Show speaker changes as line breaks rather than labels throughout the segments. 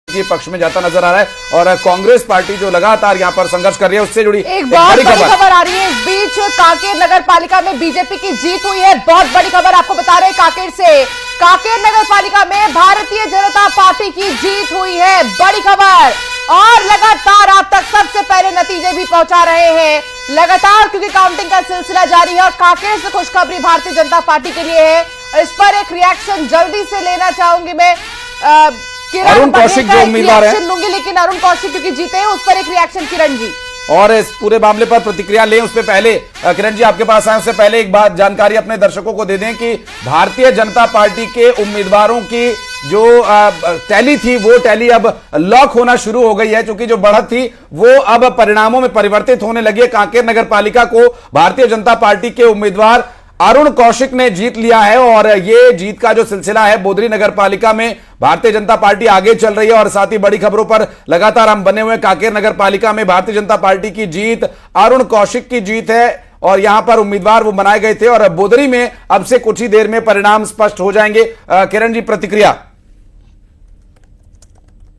के पक्ष में जाता नजर आ रहा है और कांग्रेस पार्टी जो लगातार यहां पर संघर्ष कर रही है उससे जुड़ी
एक बहुत बड़ी खबर आ रही है। इस बीच कांकेर नगर पालिका में बीजेपी की जीत हुई है। बहुत बड़ी खबर आपको बता रहे हैं कांकेर से। कांकेर नगर पालिका में भारतीय जनता पार्टी की जीत हुई है। बड़ी खबर, और लगातार आप तक सबसे पहले नतीजे भी पहुंचा रहे हैं लगातार, क्योंकि काउंटिंग का सिलसिला जारी है और कांकेर से खुशखबरी भारतीय जनता पार्टी के लिए है। इस पर एक रिएक्शन जल्दी से लेना चाहूंगी मैं।
अरुण कौशिक जो उम्मीदवार है,
लूंगी, लेकिन अरुण कौशिक क्योंकि जीते हैं उस पर एक रिएक्शन किरण जी,
और इस पूरे मामले पर प्रतिक्रिया लें उससे पहले किरण जी आपके पास आए उससे पहले एक बात जानकारी अपने दर्शकों को दे दें कि भारतीय जनता पार्टी के उम्मीदवारों की जो टैली थी वो टैली अब लॉक होना शुरू हो गई है, क्योंकि जो बढ़त थी वो अब परिणामों में परिवर्तित होने लगी है। कांकेर नगर पालिका को भारतीय जनता पार्टी के उम्मीदवार अरुण कौशिक ने जीत लिया है और ये जीत का जो सिलसिला है बोदरी नगर पालिका में भारतीय जनता पार्टी आगे चल रही है। और साथ ही बड़ी खबरों पर लगातार हम बने हुए। कांकेर नगर पालिका में भारतीय जनता पार्टी की जीत, अरुण कौशिक की जीत है और यहां पर उम्मीदवार वो बनाए गए थे और बोदरी में अब से कुछ ही देर में परिणाम स्पष्ट हो जाएंगे। किरण जी प्रतिक्रिया।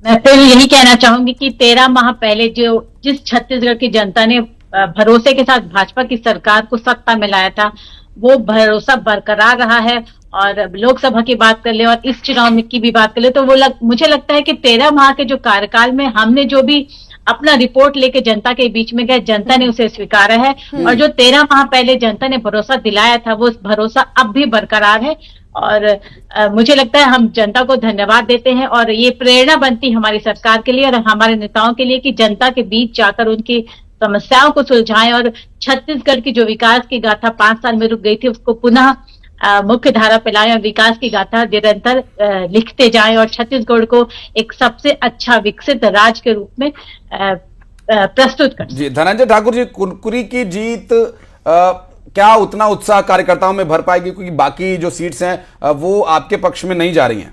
मैं फिर यही कहना चाहूंगी कि 13 माह पहले जिस छत्तीसगढ़ की जनता ने भरोसे के साथ भाजपा की सरकार को सत्ता में लाया था, वो भरोसा बरकरार रहा है। और लोकसभा की बात कर ले और इस चुनाव की भी बात कर ले तो मुझे लगता है कि 13 माह के जो कार्यकाल में हमने जो भी अपना रिपोर्ट लेके जनता के बीच में गए, जनता ने उसे स्वीकारा है। और जो 13 माह पहले जनता ने भरोसा दिलाया था वो भरोसा अब भी बरकरार है। और मुझे लगता है हम जनता को धन्यवाद देते हैं और ये प्रेरणा बनती हमारी सरकार के लिए और हमारे नेताओं के लिए कि जनता के बीच जाकर उनकी समस्याओं को सुलझाएं और छत्तीसगढ़ की जो विकास की गाथा 5 साल में रुक गई थी उसको पुनः मुख्य धारा पे लाएं और विकास की गाथा निरंतर लिखते जाएं और छत्तीसगढ़ को एक सबसे अच्छा विकसित राज्य के रूप में प्रस्तुत करें।
जी धनंजय ठाकुर जी, कुनकुरी की जीत क्या उतना उत्साह कार्यकर्ताओं में भर पाएगी, क्योंकि बाकी जो सीट्स हैं वो आपके पक्ष में नहीं जा रही हैं?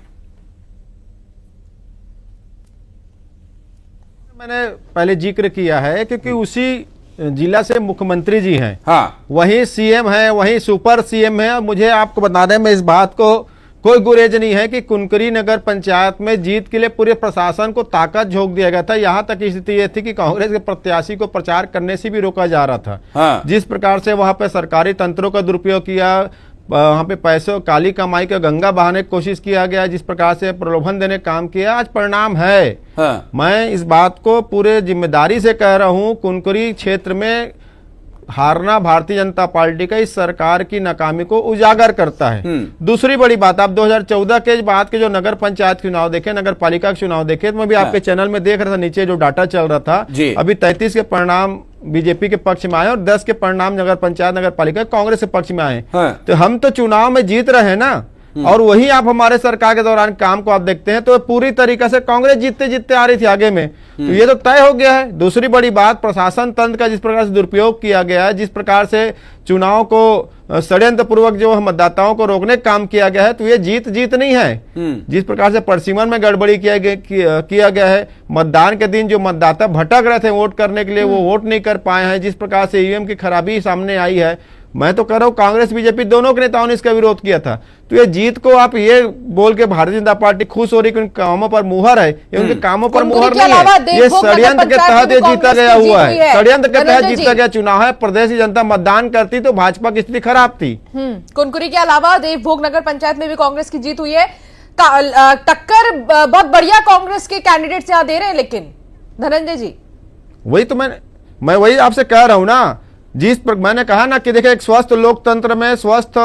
मैंने पहले जिक्र किया है क्योंकि उसी जिला से मुख्यमंत्री जी हैं,
हाँ,
वही सीएम है, वही सुपर सीएम है। मुझे आपको बता दें, मैं इस बात को कोई गुरेज नहीं है कि कुनकुरी नगर पंचायत में जीत के लिए पूरे प्रशासन को ताकत झोंक दिया गया था। यहाँ तक स्थिति यह थी कि कांग्रेस के प्रत्याशी को प्रचार करने से भी रोका जा रहा था।
हाँ।
जिस प्रकार से वहां पे सरकारी तंत्रों का दुरुपयोग किया, वहां पे पैसों काली कमाई का गंगा बहाने की कोशिश किया गया, जिस प्रकार से प्रलोभन देने का काम किया, आज परिणाम है।
हाँ।
मैं इस बात को पूरे जिम्मेदारी से कह रहा हूं, कुनकुरी क्षेत्र में हारना भारतीय जनता पार्टी का इस सरकार की नाकामी को उजागर करता है। दूसरी बड़ी बात, आप 2014 के बाद के जो नगर पंचायत चुनाव देखे, नगर पालिका के चुनाव देखे, तो मैं भी आपके चैनल में देख रहा था, नीचे जो डाटा चल रहा था, अभी 33 के परिणाम बीजेपी के पक्ष में आए और 10 के परिणाम नगर पंचायत नगर पालिका कांग्रेस के पक्ष में आए। तो हम तो चुनाव में जीत रहे हैं ना, और वही आप हमारे सरकार के दौरान काम को आप देखते हैं तो पूरी तरीके से कांग्रेस जीतते जीतते आ रही थी आगे में, तो ये तो तय हो गया है। दूसरी बड़ी बात, प्रशासन तंत्र का जिस प्रकार से दुरुपयोग किया गया है, जिस प्रकार से चुनाव को षड्यंत्र पूर्वक जो मतदाताओं को रोकने का काम किया गया है, तो ये जीत नहीं है। जिस प्रकार से परसीमन में गड़बड़ी किया गया है, मतदान के दिन जो मतदाता भटक रहे थे वोट करने के लिए वो वोट नहीं कर पाए हैं, जिस प्रकार से ईवीएम की खराबी सामने आई है, मैं तो कह रहा हूं कांग्रेस बीजेपी दोनों के नेताओं ने इसका विरोध किया था। तो ये जीत को आप ये बोल के भारतीय जनता पार्टी खुश हो रही कि उनके कामों पर मुहर है, ये उनके कामों पर मुहर नहीं है, ये षड्यंत्र के तहत ये जीता गया हुआ है, षड्यंत्र के तहत जीता गया चुनाव है। प्रदेश की जनता मतदान करती तो भाजपा की स्थिति खराब थी।
कुनकुरी के अलावा देवभोग नगर पंचायत में भी कांग्रेस की जीत हुई है। टक्कर बहुत बढ़िया कांग्रेस के कैंडिडेट यहाँ दे रहे हैं, लेकिन धनंजय जी
वही तो मैं वही आपसे कह रहा हूं ना, जिस पर मैंने कहा ना कि देखिए एक स्वस्थ लोकतंत्र में स्वस्थ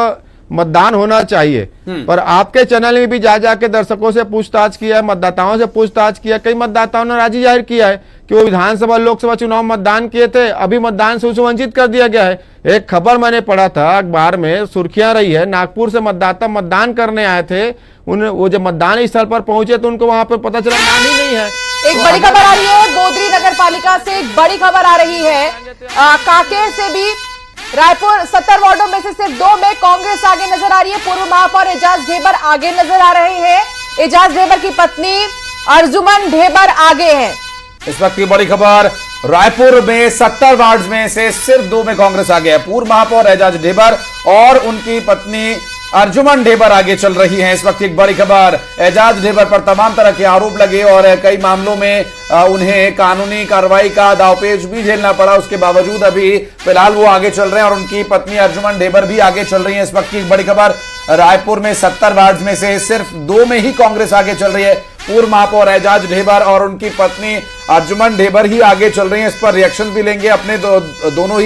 मतदान होना चाहिए, पर आपके चैनल में भी जा जाके दर्शकों से पूछताछ किया है, मतदाताओं से पूछताछ किया, कई मतदाताओं ने राजी जाहिर किया है कि वो विधानसभा लोकसभा चुनाव मतदान किए थे, अभी मतदान से वंचित कर दिया गया है। एक खबर मैंने पढ़ा था अखबार में, सुर्खियां रही है, नागपुर से मतदाता मतदान करने आए थे, वो जब मतदान स्थल पर पहुंचे तो उनको वहां पर पता चला नाम ही नहीं है।
एक बड़ी खबर आ रही है बोदरी नगर पालिका से, एक बड़ी खबर आ रही है कांकेर से भी। रायपुर 70 वार्डों में से सिर्फ 2 में कांग्रेस आगे नजर आ रही है। पूर्व महापौर एजाज ढेबर आगे नजर आ रहे हैं, एजाज ढेबर की पत्नी अर्जुमन ढेबर आगे हैं।
इस वक्त की बड़ी खबर, रायपुर में 70 वार्ड में से सिर्फ 2 में कांग्रेस आगे है। पूर्व महापौर एजाज ढेबर और उनकी पत्नी अर्जुमन ढेबर आगे चल रही हैं। इस वक्त एक बड़ी खबर, एजाज ढेबर पर तमाम तरह के आरोप लगे और कई मामलों में उन्हें कानूनी कार्रवाई का दावपेच भी झेलना पड़ा। उसके बावजूद अभी फिलहाल वो आगे चल रहे हैं और उनकी पत्नी अर्जुमन ढेबर भी आगे चल रही है। इस वक्त की एक बड़ी खबर, रायपुर में 70 वार्ड में से सिर्फ 2 में ही कांग्रेस आगे चल रही है। पूर्व महापौर एजाज ढेबर और उनकी पत्नी अर्जुमन ढेबर ही आगे चल रही हैं। इस पर रिएक्शन भी लेंगे अपने दोनों ही